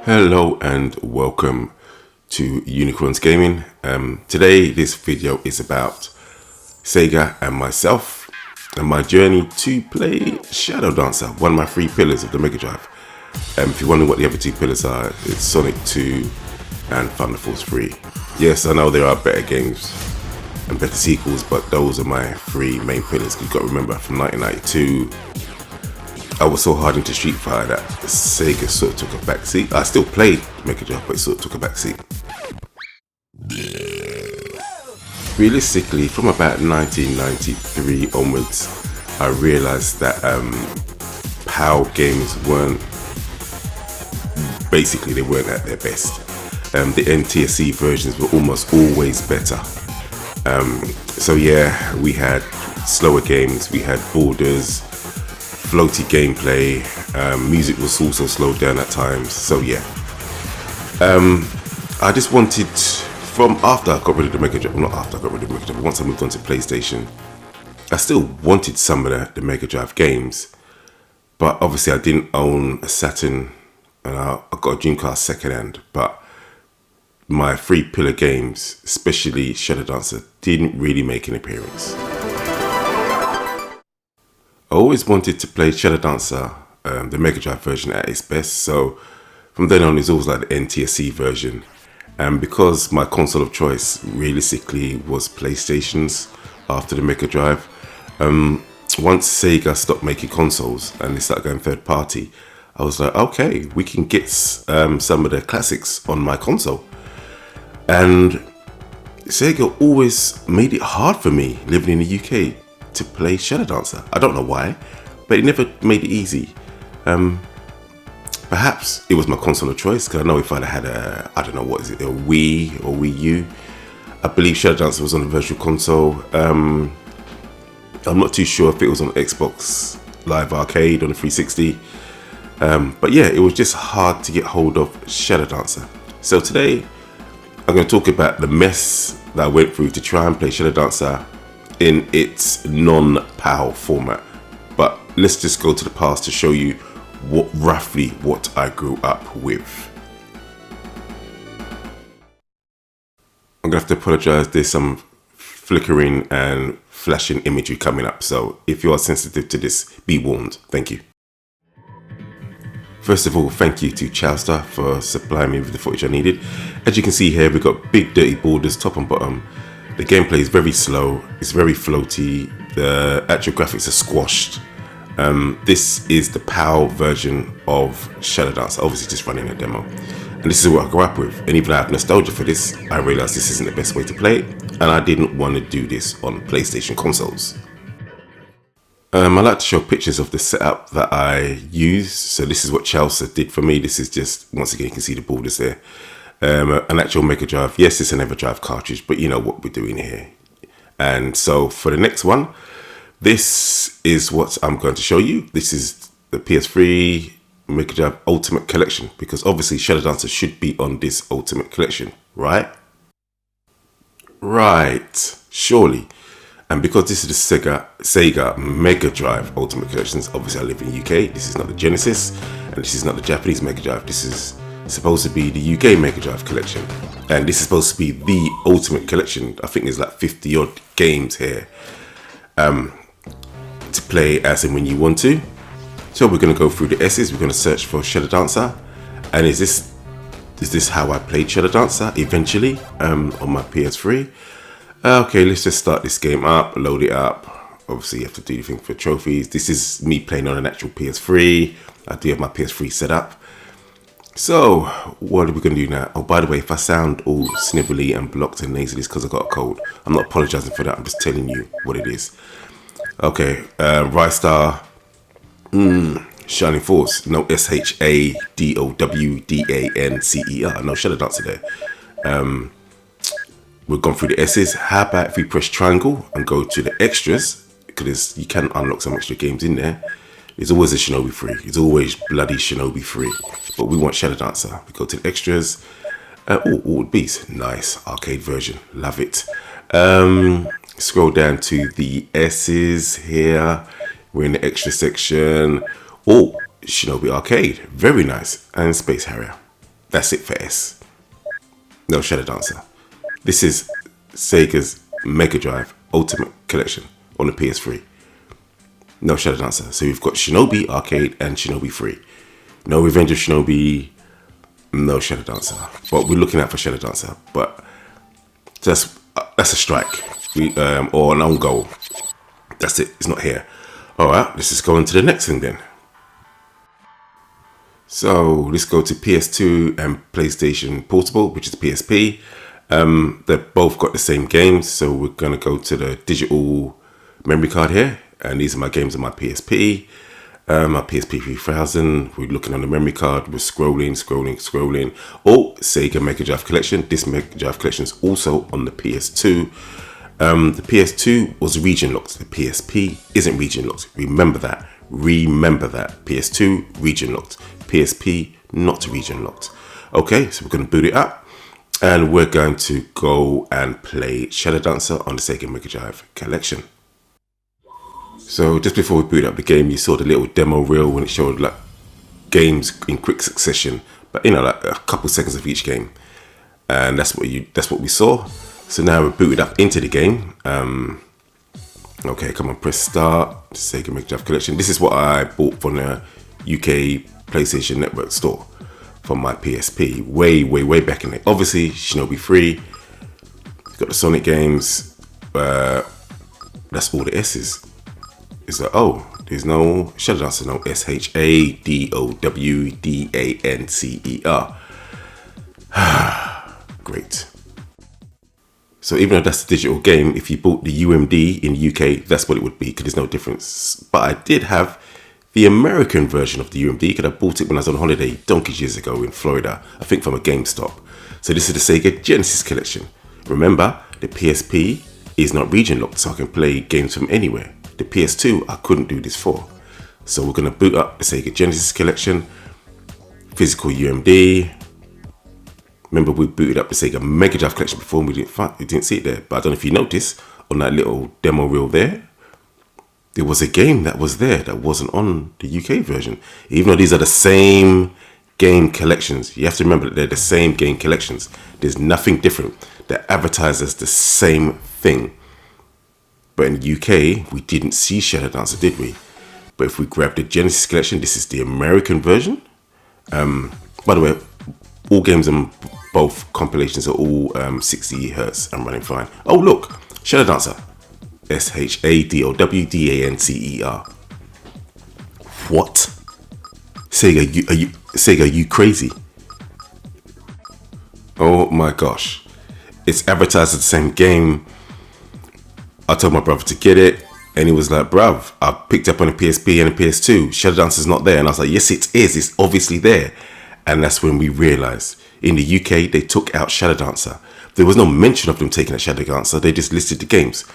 Hello and welcome to Unikron's Gaming. Today this video is about Sega and myself and my journey to play Shadow Dancer, one of my three pillars of the Mega Drive. If you're wondering what the other two pillars are, it's Sonic 2 and Thunder Force 3. Yes, I know there are better games and better sequels, but those are my three main pillars. You've got to remember, from 1992 I was so hard into Street Fighter that Sega sort of took a backseat. I still played Mega Drive, but it sort of took a backseat. Realistically, from about 1993 onwards, I realized that PAL games weren't at their best. The NTSC versions were almost always better. So yeah, we had slower games, we had borders, floaty gameplay, music was also slowed down at times. So yeah, I just wanted, from after I got rid of the Mega Drive, well, not after I got rid of the Mega Drive, but once I moved on to PlayStation, I still wanted some of the Mega Drive games, but obviously I didn't own a Saturn, and I got a Dreamcast secondhand, but my three pillar games, especially Shadow Dancer, didn't really make an appearance. I always wanted to play Shadow Dancer, the Mega Drive version at its best, so from then on it's always like the NTSC version. And because my console of choice realistically was PlayStation's after the Mega Drive, once Sega stopped making consoles and they started going third party, I was like, okay, we can get some of the classics on my console. And Sega always made it hard for me living in the UK to play Shadow Dancer. I don't know why, but it never made it easy. Perhaps it was my console of choice, because I know if I'd had a Wii or Wii U, I believe Shadow Dancer was on the Virtual Console. I'm not too sure if it was on Xbox Live Arcade on the 360. But yeah, it was just hard to get hold of Shadow Dancer. So today, I'm going to talk about the mess that I went through to try and play Shadow Dancer in its non-PAL format. But let's just go to the past to show you roughly what I grew up with. I'm gonna have to apologize, there's some flickering and flashing imagery coming up, so if you are sensitive to this, be warned. Thank you. First of all, thank you to Chowster for supplying me with the footage I needed. As you can see here, we've got big dirty borders top and bottom. The gameplay is very slow, it's very floaty, the actual graphics are squashed. This is the PAL version of Shadow Dancer, obviously just running a demo. And this is what I grew up with, and even though I have nostalgia for this, I realised this isn't the best way to play it, and I didn't want to do this on PlayStation consoles. I like to show pictures of the setup that I use. So this is what Chowster did for me. This is just, once again, you can see the borders there. An actual Mega Drive. Yes, it's an EverDrive cartridge, but you know what we're doing here. And so for the next one, this is what I'm going to show you. This is the PS3 Mega Drive Ultimate Collection, because obviously Shadow Dancer should be on this Ultimate Collection, right? Right, surely. And because this is the Sega Mega Drive Ultimate Collections, obviously I live in the UK, this is not the Genesis, and this is not the Japanese Mega Drive, this is supposed to be the UK Mega Drive collection, and this is supposed to be the Ultimate Collection. I think there's like 50 odd games here to play as and when you want to. So we're going to go through the S's, we're going to search for Shadow Dancer, and is this how I played Shadow Dancer eventually on my PS3? Okay, let's just start this game up, load it up. Obviously you have to do anything for trophies. This is me playing on an actual PS3. I do have my PS3 set up. So, what are we going to do now? Oh, by the way, if I sound all snivelly and blocked and nasally, it's because I got a cold. I'm not apologizing for that, I'm just telling you what it is. Okay, Rystar, Shining Force, no SHADOWDANCER, no Shadow Dancer there. We've gone through the S's. How about if we press triangle and go to the extras, because you can unlock some extra games in there. There's always a Shinobi 3. It's always bloody Shinobi 3. But we want Shadow Dancer. We go to the extras. All beats. Nice. Arcade version. Love it. Scroll down to the S's here. We're in the extra section. Oh, Shinobi Arcade. Very nice. And Space Harrier. That's it for S. No Shadow Dancer. This is Sega's Mega Drive Ultimate Collection on the PS3. No Shadow Dancer. So we've got Shinobi Arcade and Shinobi 3. No Revenge of Shinobi, no Shadow Dancer. But we're looking out for Shadow Dancer. But that's a strike. Or an own goal. That's it. It's not here. Alright, let's just go on to the next thing then. So let's go to PS2 and PlayStation Portable, which is PSP. They've both got the same games, so we're going to go to the digital memory card here, and these are my games on my PSP. My PSP 3000, we're looking on the memory card, we're scrolling. Oh, Sega Mega Drive Collection. This Mega Drive Collection is also on the PS2. The PS2 was region locked. The PSP isn't region locked. Remember that. PS2 region locked. PSP not region locked. Okay, so we're going to boot it up and we're going to go and play Shadow Dancer on the Sega Mega Drive Collection. So just before we boot up the game, you saw the little demo reel when it showed like games in quick succession, but you know, like a couple seconds of each game, and that's what we saw. So now we're booted up into the game. Okay, come on, press start. Sega Mega Drive Collection. This is what I bought from the UK PlayStation Network store from my PSP way back in it. Obviously, Shinobi 3. Got the Sonic games. That's all the S's. Is that, oh, there's no Shadow Dancer, no SHADOWDANCER. Great. So even though that's a digital game, if you bought the UMD in the UK, that's what it would be, because there's no difference. But I did have the American version of the UMD, because I bought it when I was on holiday donkeys years ago in Florida, I think from a GameStop. So this is the Sega Genesis collection. Remember, the PSP is not region locked, so I can play games from anywhere. The PS2, I couldn't do this for. So we're going to boot up the Sega Genesis collection, physical UMD. Remember, we booted up the Sega Mega Drive collection before and we didn't see it there. But I don't know if you noticed on that little demo reel there, there was a game that was there that wasn't on the UK version. Even though these are the same game collections, you have to remember that they're the same game collections. There's nothing different. They're advertised as the same thing. But in the UK, we didn't see Shadow Dancer, did we? But if we grab the Genesis collection, this is the American version. By the way, all games and both compilations are all 60 Hertz and running fine. Oh look, Shadow Dancer. SHADOWDANCER. What? Sega, are you crazy? Oh my gosh. It's advertised as the same game. I told my brother to get it, and he was like, bruv, I picked up on the PSP and the PS2. Shadow Dancer's not there. And I was like, yes, it is. It's obviously there. And that's when we realized in the UK, they took out Shadow Dancer. There was no mention of them taking out Shadow Dancer. They just listed the games.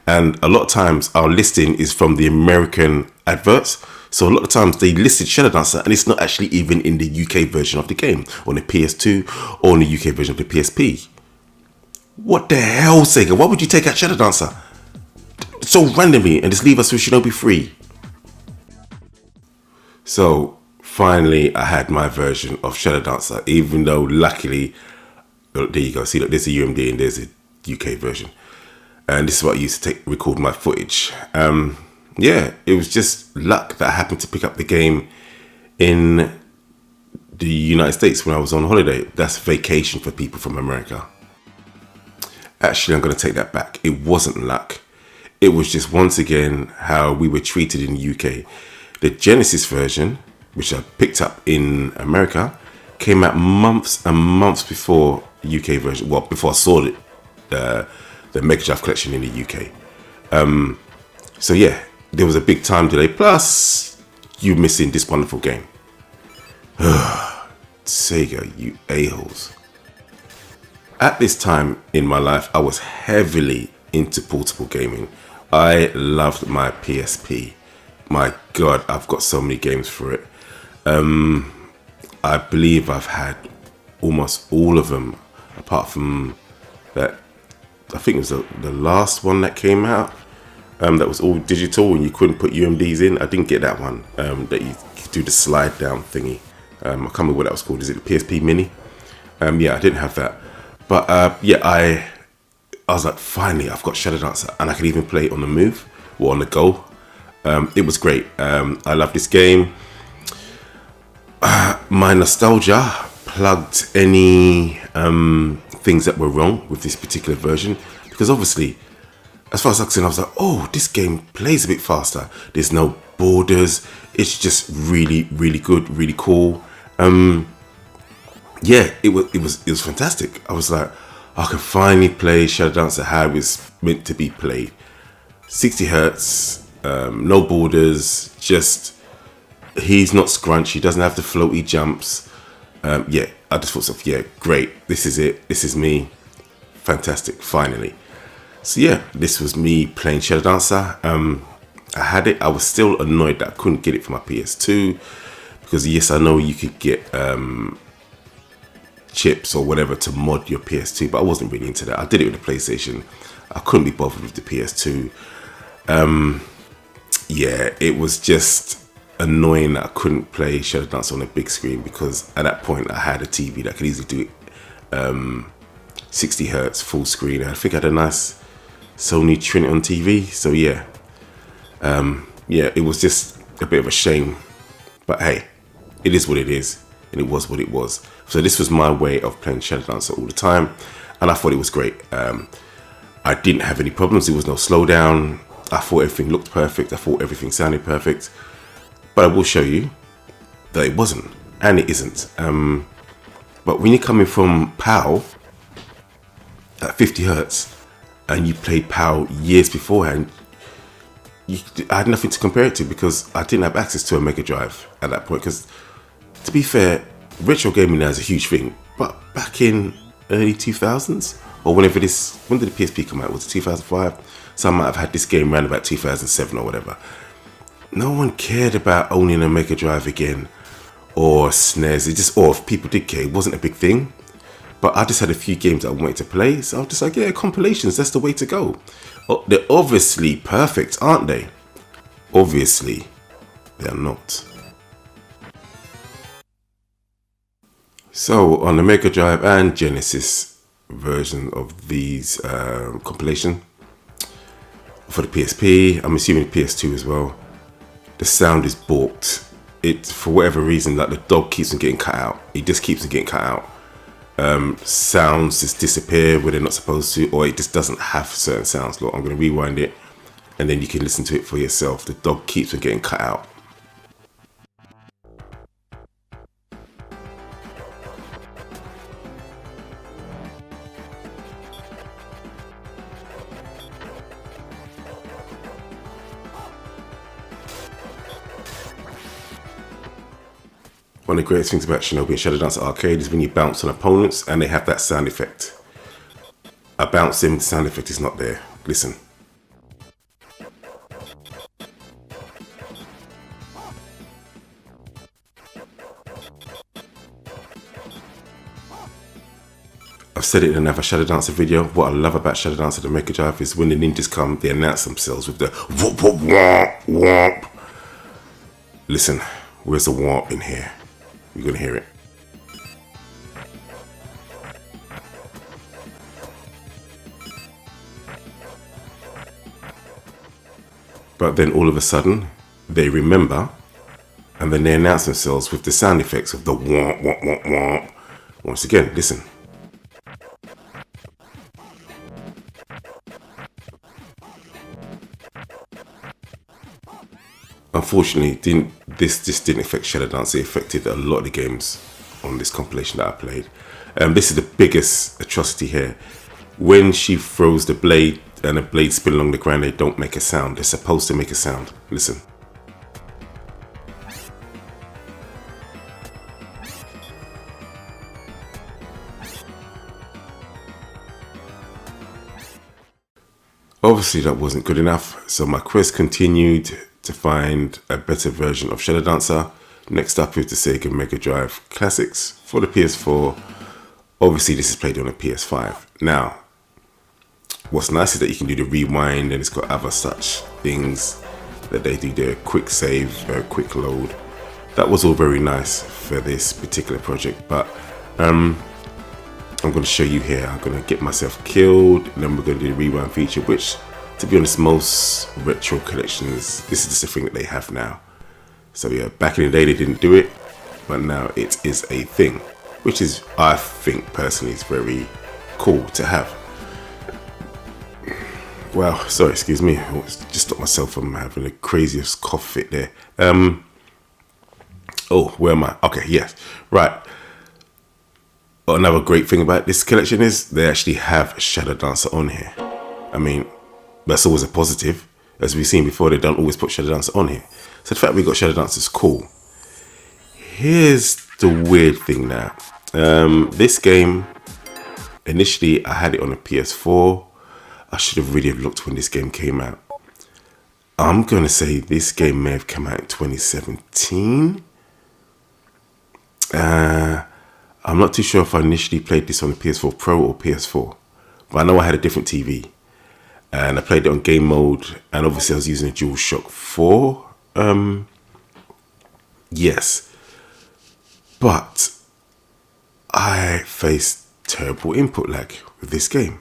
And a lot of times our listing is from the American adverts. So a lot of times they listed Shadow Dancer and it's not actually even in the UK version of the game, on the PS2 or on the UK version of the PSP. What the hell, Sega? Why would you take out Shadow Dancer so randomly and just leave us with Shinobi 3? So finally I had my version of Shadow Dancer, even though luckily, there you go, see, look, there's a UMD and there's a UK version. And this is what I used to record my footage. Yeah, it was just luck that I happened to pick up the game in the United States when I was on holiday. That's vacation for people from America. Actually, I'm going to take that back. It wasn't luck. It was just, once again, how we were treated in the UK. The Genesis version, which I picked up in America, came out months and months before the UK version. Well, before I saw it, the Mega Drive collection in the UK. So yeah, there was a big time delay. Plus, you missing this wonderful game. Sega, you a-holes. At this time in my life, I was heavily into portable gaming. I loved my PSP. My God, I've got so many games for it. I believe I've had almost all of them, apart from that. I think it was the last one that came out. That was all digital and you couldn't put UMDs in. I didn't get that one. That you do the slide down thingy. I can't remember what that was called. Is it the PSP Mini? Yeah, I didn't have that, but yeah, I was like, finally, I've got Shadow Dancer, and I can even play it on the move or on the go. It was great. I love this game. My nostalgia plugged any things that were wrong with this particular version, because obviously, as far as I'm concerned, I was like, oh, this game plays a bit faster. There's no borders. It's just really, really good, really cool. Yeah, it was fantastic. I was like, I can finally play Shadow Dancer how it's meant to be played. 60 hertz, no borders, just he's not scrunchy, doesn't have the floaty jumps. Yeah, I just thought, yeah, great. This is it. This is me. Fantastic. Finally. So yeah, this was me playing Shadow Dancer. I had it. I was still annoyed that I couldn't get it for my PS2, because yes, I know you could get chips or whatever to mod your PS2, but I wasn't really into that. I did it with the PlayStation. I couldn't be bothered with the PS2. Yeah, it was just annoying that I couldn't play Shadow Dance on a big screen, because at that point I had a TV that could easily do it 60 hertz full screen. I think I had a nice Sony Trinity TV. So yeah, yeah, it was just a bit of a shame, but hey, it is what it is, and it was what it was. So this was my way of playing Shadow Dancer all the time, and I thought it was great. I didn't have any problems. There was no slowdown. I thought everything looked perfect. I thought everything sounded perfect. But I will show you that it wasn't, and it isn't. But when you're coming from PAL at 50 hertz, and you played PAL years beforehand, I had nothing to compare it to, because I didn't have access to a Mega Drive at that point. Because to be fair, retro gaming now is a huge thing. But back in early 2000s, or whenever this, when did the PSP come out? Was it 2005? So I might have had this game around about 2007 or whatever. No one cared about owning a Mega Drive again, or SNES. It just, or if people did care, it wasn't a big thing. But I just had a few games that I wanted to play, so I was just like, yeah, compilations, that's the way to go. Oh, they're obviously perfect, aren't they? Obviously, they're not. So on the Mega Drive and Genesis version of these compilation, for the PSP, I'm assuming PS2 as well, the sound is balked. It, for whatever reason, like the dog keeps on getting cut out. It just keeps on getting cut out. Sounds just disappear where they're not supposed to, or it just doesn't have certain sounds. Look, I'm going to rewind it, and then you can listen to it for yourself. The dog keeps on getting cut out. One of the greatest things about Shinobi and Shadow Dancer Arcade is when you bounce on opponents and they have that sound effect. I bounce them, the sound effect is not there. Listen. I've said it in another Shadow Dancer video. What I love about Shadow Dancer the Mega Drive is when the ninjas come, they announce themselves with the whoop whoop womp womp. Listen, where's the womp in here? You're gonna hear it. But then all of a sudden, they remember, and then they announce themselves with the sound effects of the womp womp womp womp. Once again, listen. Unfortunately, this didn't affect Shadow Dance. It affected a lot of the games on this compilation that I played. This is the biggest atrocity here. When she throws the blade and the blade spin along the ground, they don't make a sound. They're supposed to make a sound. Listen. Obviously that wasn't good enough, so my quest continued to find a better version of Shadow Dancer. Next up is the Sega Mega Drive Classics for the PS4. Obviously this is played on a PS5. Now, what's nice is that you can do the rewind, and it's got other such things that they do the quick save, quick load. That was all very nice for this particular project, but I'm going to show you here. I'm going to get myself killed, and then we're going to do the rewind feature, which, to be honest, most retro collections, this is just a thing that they have now. So yeah, back in the day they didn't do it, but now it is a thing, which is, I think personally, is very cool to have. Wow, sorry, excuse me, I just stopped myself from having the craziest cough fit there. Oh, where am I? Okay, yes, right. Another great thing about this collection is they actually have Shadow Dancer on here. I mean, that's always a positive. As we've seen before, they don't always put Shadow Dancer on here. So the fact we got Shadow Dancer is cool. Here's the weird thing now. This game, initially I had it on a PS4. I should have really looked when this game came out. I'm going to say this game may have come out in 2017. I'm not too sure if I initially played this on the PS4 Pro or PS4, but I know I had a different TV, and I played it on game mode, and obviously I was using a DualShock 4. Yes, but I faced terrible input lag with this game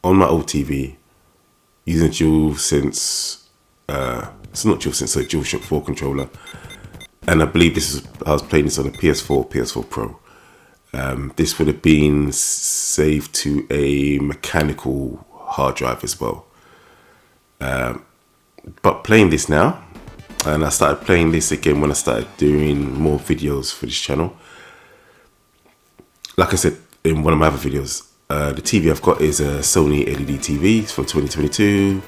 on my old TV using DualSense. It's not DualSense, so DualShock 4 controller, and I believe I was playing this on a PS4 Pro. This would have been saved to a mechanical hard drive as well. But playing this now, and I started playing this again when I started doing more videos for this channel. Like I said in one of my other videos, the TV I've got is a Sony LED TV. It's from 2022.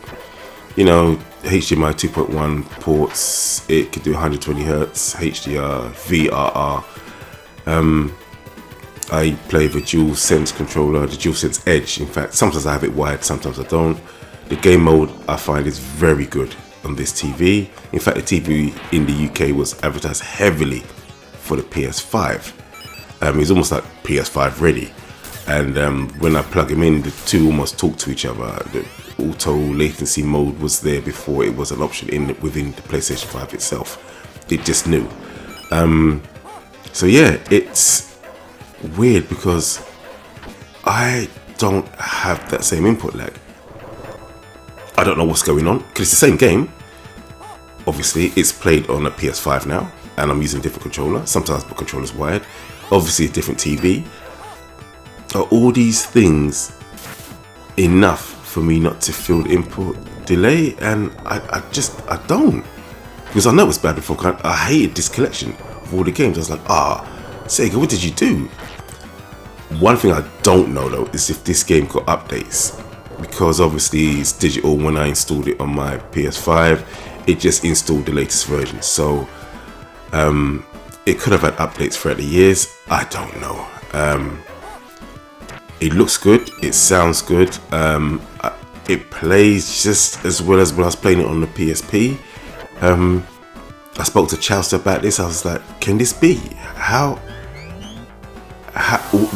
You know, HDMI 2.1 ports. It could do 120 Hertz, HDR, VRR. I play the DualSense controller, the DualSense Edge. In fact, sometimes I have it wired, sometimes I don't. The game mode I find is very good on this TV. In fact, the TV in the UK was advertised heavily for the PS5. It's almost like PS5 ready. And when I plug them in, the two almost talk to each other. The auto latency mode was there before it was an option within the PlayStation 5 itself. It just knew. So yeah, it's weird because I don't have that same input lag. I don't know what's going on because it's the same game. Obviously, it's played on a PS5 now, and I'm using a different controller. Sometimes the controller's wired. Obviously, a different TV. Are all these things enough for me not to feel the input delay? And I don't, because I know it's bad before. I hated this collection of all the games. I was like, Sega, what did you do? One thing I don't know though is if this game got updates, because obviously it's digital. When I installed it on my PS5, it just installed the latest version. So it could have had updates throughout the years. I don't know. It looks good. It sounds good. It plays just as well as when I was playing it on the PSP. I spoke to Chowster about this. I was like, can this be?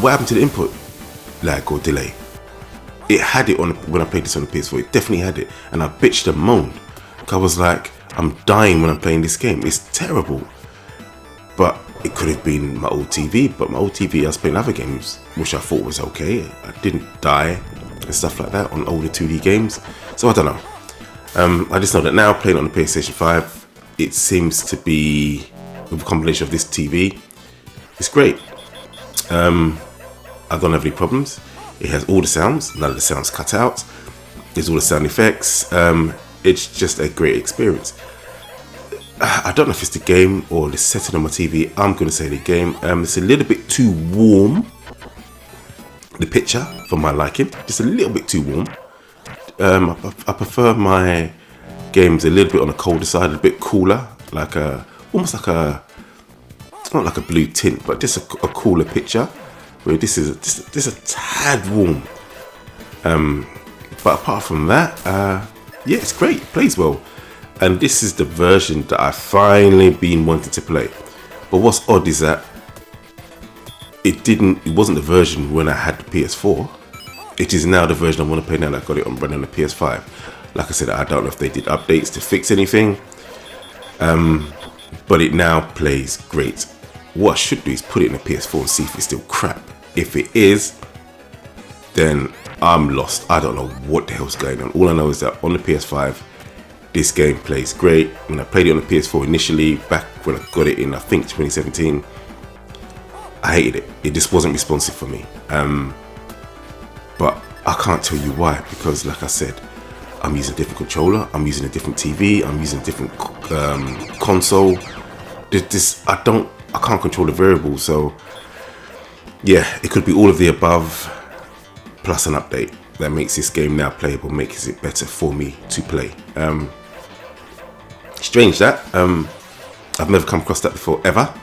What happened to the input lag or delay? It had it on when I played this on the PS4. It definitely had it, and I bitched and moaned. I was like, I'm dying when I'm playing this game. It's terrible. But it could have been my old TV. But my old TV, I was playing other games, which I thought was okay. I didn't die and stuff like that on older 2D games. So I don't know. I just know that now playing on the PlayStation 5, it seems to be with a combination of this TV. It's great. I don't have any problems. It has all the sounds, none of the sounds cut out. There's all the sound effects. It's just a great experience. I don't know if it's the game or the setting on my TV. I'm going to say the game. It's a little bit too warm. The picture, for my liking, just a little bit too warm. I prefer my games a little bit on the colder side, a bit cooler, like almost like not like a blue tint, but just a cooler picture. Where this is a tad warm. But apart from that, yeah, it's great. It plays well. And this is the version that I finally been wanting to play. But what's odd is that it wasn't the version when I had the PS4. It is now the version I want to play now that I got it on running on the PS5. Like I said, I don't know if they did updates to fix anything. But it now plays great. What I should do is put it in the PS4 and see if it's still crap. If it is, then I'm lost. I don't know what the hell's going on. All I know is that on the PS5, this game plays great. When I played it on the PS4 initially, back when I got it in, I think 2017, I hated it. It just wasn't responsive for me. But I can't tell you why, because like I said, I'm using a different controller, I'm using a different TV, I'm using a different console. I can't control the variables, so yeah, it could be all of the above plus an update that makes this game now playable, makes it better for me to play. Strange that. I've never come across that before ever,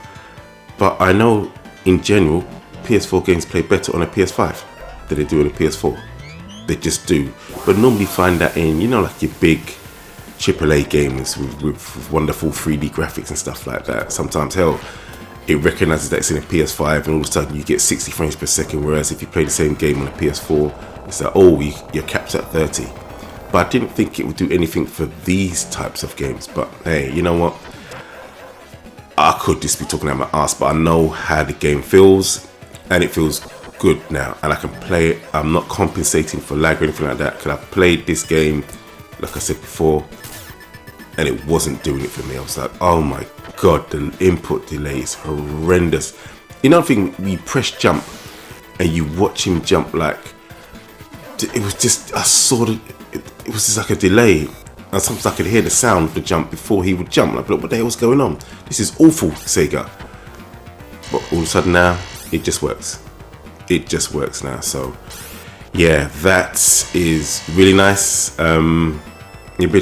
but I know in general PS4 games play better on a PS5 than they do on a PS4. They just do. But normally find that in, you know, like your big AAA games with wonderful 3D graphics and stuff like that. Sometimes, hell, it recognizes that it's in a PS5 and all of a sudden you get 60 frames per second, whereas if you play the same game on a PS4, it's like, oh, you're capped at 30. But I didn't think it would do anything for these types of games. But hey, you know what? I could just be talking out my ass, but I know how the game feels, and it feels good now, and I can play it. I'm not compensating for lag or anything like that, because I played this game, like I said before, and it wasn't doing it for me. I was like, oh my god, the input delay is horrendous. You know, thing, you press jump and you watch him jump, like it was just it was just like a delay, and sometimes I could hear the sound of the jump before he would jump. Like, what the hell's going on? This is awful, Sega. But all of a sudden now, it just works. It just works now. So yeah, that is really nice. It'll be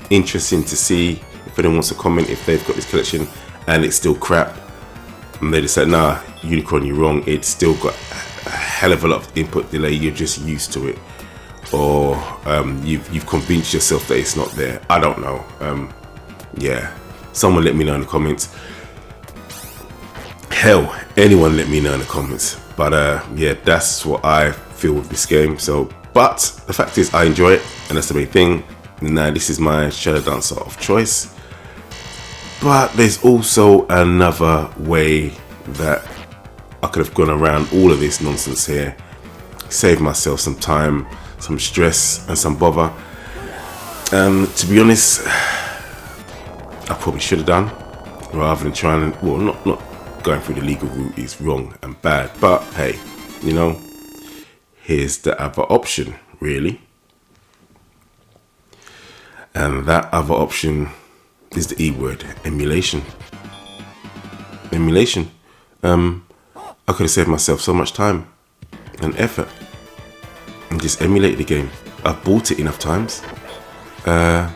interesting to see if anyone wants to comment if they've got this collection and it's still crap, and they just said, nah, Unikronn, you're wrong, it's still got a hell of a lot of input delay, you're just used to it, or you've convinced yourself that it's not there. I don't know. Yeah, someone let me know in the comments. Hell, anyone let me know in the comments. But yeah, that's what I feel with this game. So, but the fact is, I enjoy it, and that's the main thing. Now, this is my Shadow Dancer of choice. But there's also another way that I could have gone around all of this nonsense here, save myself some time, some stress, and some bother. To be honest, I probably should have done, rather than trying to, well, not going through the legal route is wrong and bad, but hey, you know, here's the other option, really. And that other option is the E word, emulation. Emulation. I could have saved myself so much time and effort and just emulate the game. I've bought it enough times. I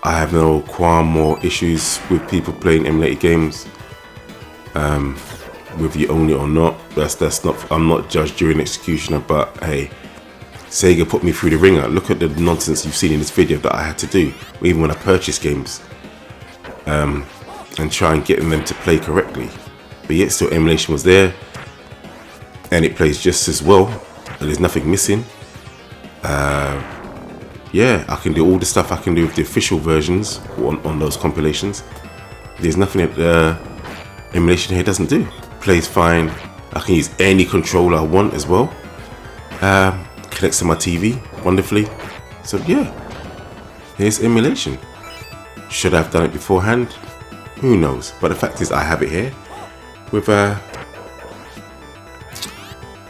have no qualm or issues with people playing emulated games. Whether you own it or not, that's not. I'm not judge, jury, and executioner. But hey, Sega put me through the ringer. Look at the nonsense you've seen in this video that I had to do, even when I purchased games, and try and get them to play correctly. But yet still, emulation was there, and it plays just as well, and there's nothing missing. Yeah, I can do all the stuff I can do with the official versions on those compilations. There's nothing that emulation here doesn't do. Plays fine. I can use any controller I want as well. Connects to my TV wonderfully. So yeah, here's emulation. Should I have done it beforehand? Who knows? But the fact is, I have it here with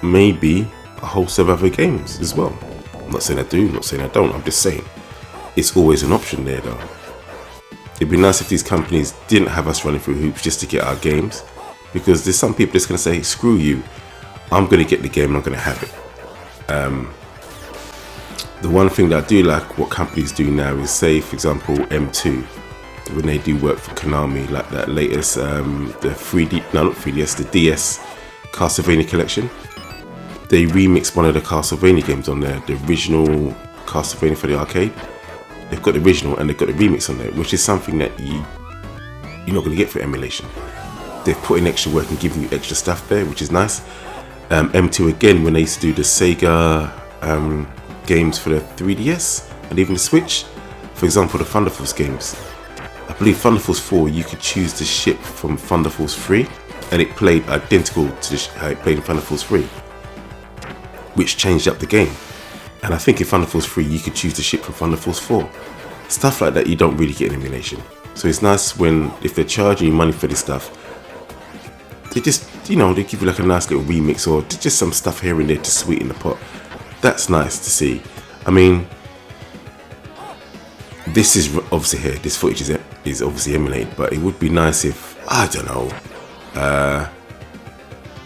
maybe a whole set of other games as well. I'm not saying I do, I'm not saying I don't. I'm just saying it's always an option there, though. It'd be nice if these companies didn't have us running through hoops just to get our games, because there's some people that's going to say, screw you, I'm going to get the game and I'm going to have it. The one thing that I do like what companies do now is, say for example M2, when they do work for Konami, like that latest the 3D, no not 3DS, the DS Castlevania collection. They remixed one of the Castlevania games on there, the original Castlevania for the arcade. They've got the original and they've got the remix on there, which is something that you're not going to get for emulation. They've put in extra work and given you extra stuff there, which is nice. M2 again, when they used to do the Sega games for the 3DS and even the Switch, for example the Thunder Force games, I believe Thunder Force 4 you could choose to ship from Thunder Force 3, and it played identical to how it played in Thunder Force 3. which changed up the game. And I think in Thunder Force 3 you could choose to ship from Thunder Force 4. Stuff like that you don't really get in emulation. So it's nice when, if they're charging you money for this stuff, they just, you know, they give you like a nice little remix or just some stuff here and there to sweeten the pot. That's nice to see. I mean, this is obviously here, this footage is obviously emulated, but it would be nice if, I don't know,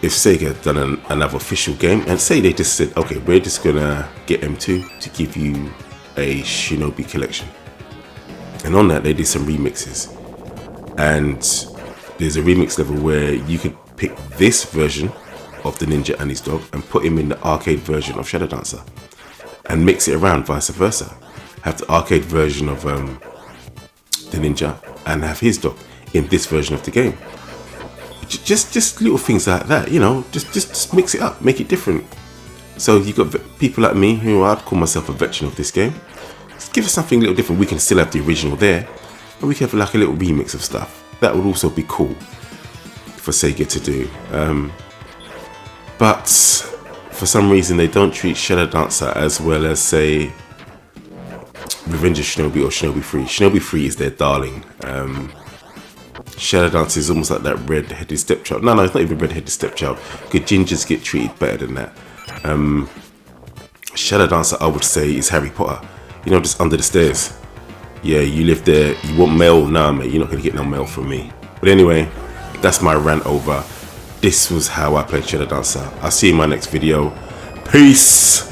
if Sega had done another official game, and say they just said, okay, we're just gonna get M2 to give you a Shinobi collection, and on that they did some remixes, and there's a remix level where you could pick this version of the ninja and his dog and put him in the arcade version of Shadow Dancer and mix it around, vice versa. Have the arcade version of the ninja and have his dog in this version of the game. Just little things like that, you know, just mix it up, make it different. So you got people like me, who I'd call myself a veteran of this game. Just give us something a little different. We can still have the original there, and we can have like a little remix of stuff. That would also be cool for Sega to do. But for some reason they don't treat Shadow Dancer as well as, say, Revenge of Shinobi or Shinobi 3. Shinobi 3 is their darling. Shadow Dancer is almost like that red-headed stepchild. No, it's not even red-headed stepchild. Good gingers get treated better than that. Shadow Dancer, I would say, is Harry Potter. You know, just under the stairs. Yeah, you live there. You want mail? Nah, mate, you're not gonna get no mail from me. But anyway, that's my rant over. This was how I played Shadow Dancer. I'll see you in my next video. Peace.